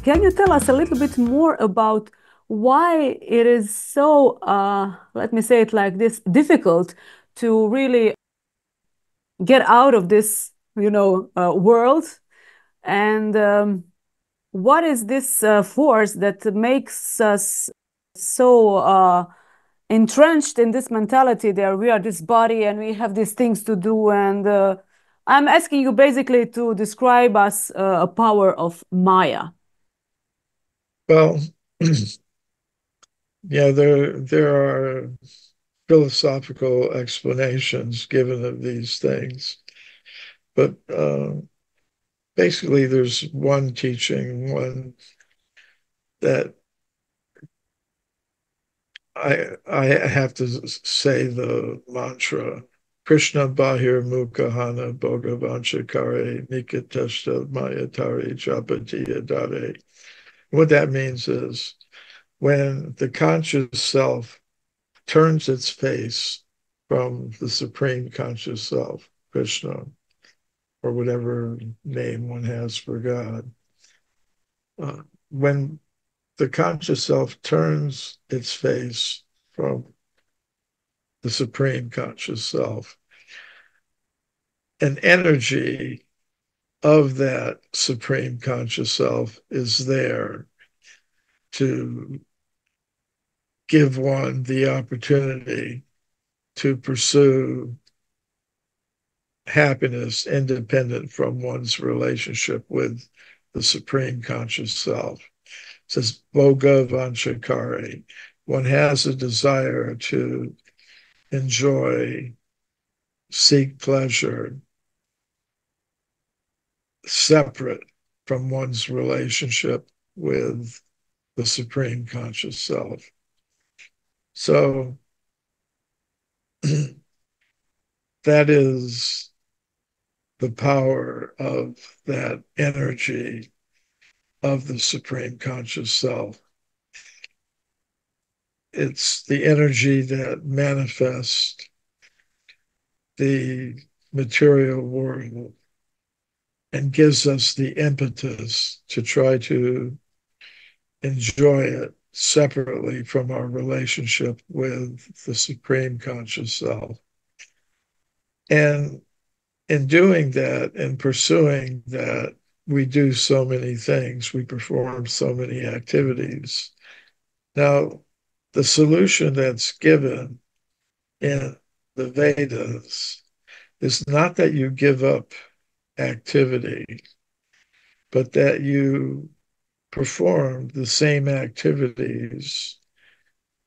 Can you tell us a little bit more about why it is so, let me say it like this, difficult to really get out of this, world? And what is this force that makes us so entrenched in this mentality that we are this body and we have these things to do? And I'm asking you basically to describe us a power of Maya. Well, yeah, there are philosophical explanations given of these things, but basically, there's one teaching, one that I have to say the mantra. Krishna Bahir Mukhahana Bhagavanchakare Nikateshta Mayatari Japatiya Dare. What that means is when the conscious self turns its face from the supreme conscious self, Krishna, or whatever name one has for God, when the conscious self turns its face from the supreme conscious self, an energy of that supreme conscious self is there to give one the opportunity to pursue happiness independent from one's relationship with the supreme conscious self. It says Boga Vanchakari. One has a desire to enjoy, seek pleasure separate from one's relationship with the supreme conscious self. So that is the power of that energy of the supreme conscious self. It's the energy that manifests the material world and gives us the impetus to try to enjoy it separately from our relationship with the supreme conscious self. And in doing that and pursuing that, we do so many things, we perform so many activities. Now, the solution that's given in the Vedas is not that you give up activity, but that you perform the same activities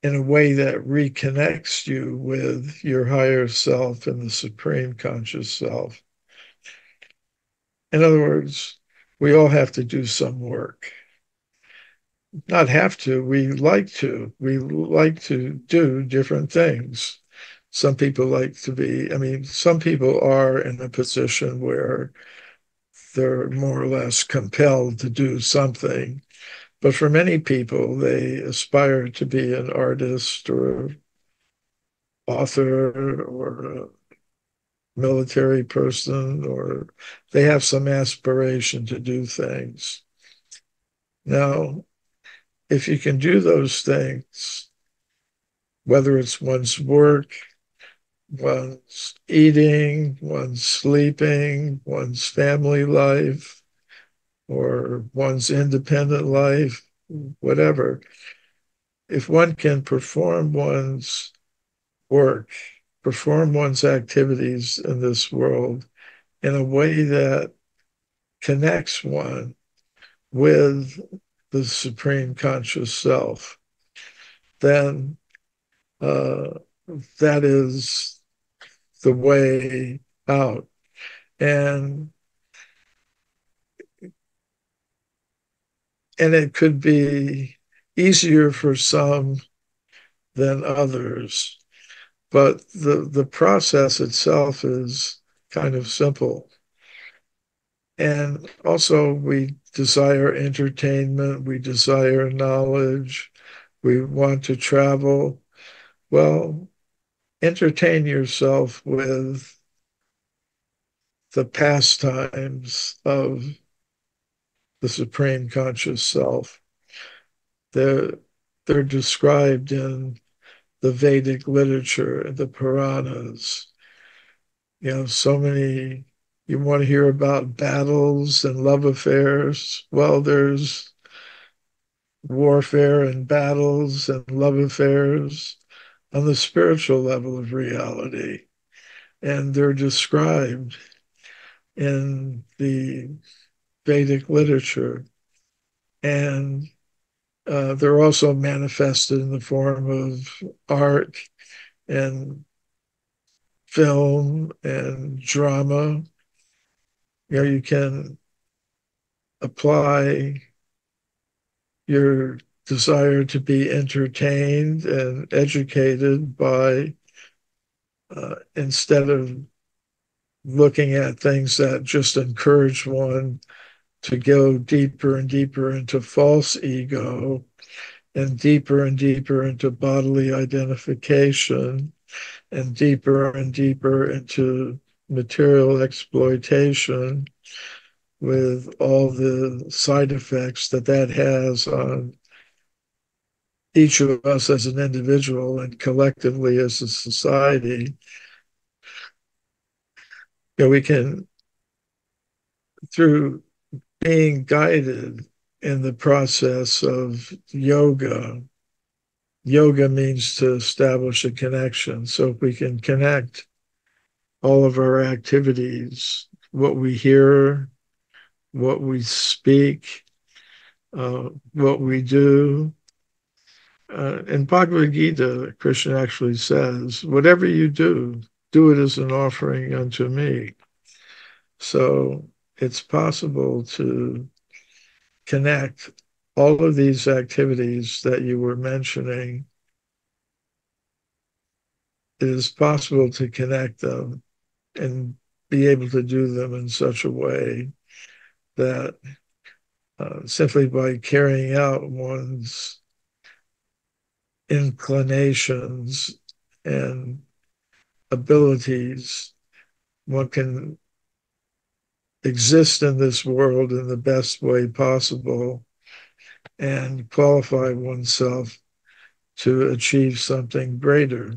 in a way that reconnects you with your higher self and the supreme conscious self. In other words, we all have to do some work. Not have to, we like to. We like to do different things. Some people like to be, I mean, some people are in a position where they're more or less compelled to do something. But for many people, they aspire to be an artist or an author or a military person, or they have some aspiration to do things. Now, if you can do those things, whether it's one's work, one's eating, one's sleeping, one's family life, or one's independent life, whatever, if one can perform one's work, perform one's activities in this world in a way that connects one with the supreme conscious self, then uh, that is the way out. And it could be easier for some than others, but the process itself is kind of simple. And also, we desire entertainment, we desire knowledge, we want to travel. Well, entertain yourself with the pastimes of the supreme conscious self. They're described in the Vedic literature, the Puranas. So many, you want to hear about battles and love affairs. Well, there's warfare and battles and love affairs on the spiritual level of reality. And they're described in the Vedic literature. And they're also manifested in the form of art and film and drama. You can apply your desire to be entertained and educated by, instead of looking at things that just encourage one to go deeper and deeper into false ego and deeper into bodily identification and deeper into material exploitation, with all the side effects that has on each of us as an individual and collectively as a society. We can, through being guided in the process of yoga means to establish a connection. So if we can connect all of our activities, what we hear, what we speak, what we do. In Bhagavad Gita, Krishna actually says, whatever you do it as an offering unto me. So it's possible to connect all of these activities that you were mentioning. It is possible to connect them and be able to do them in such a way that simply by carrying out one's inclinations and abilities, one can exist in this world in the best way possible and qualify oneself to achieve something greater.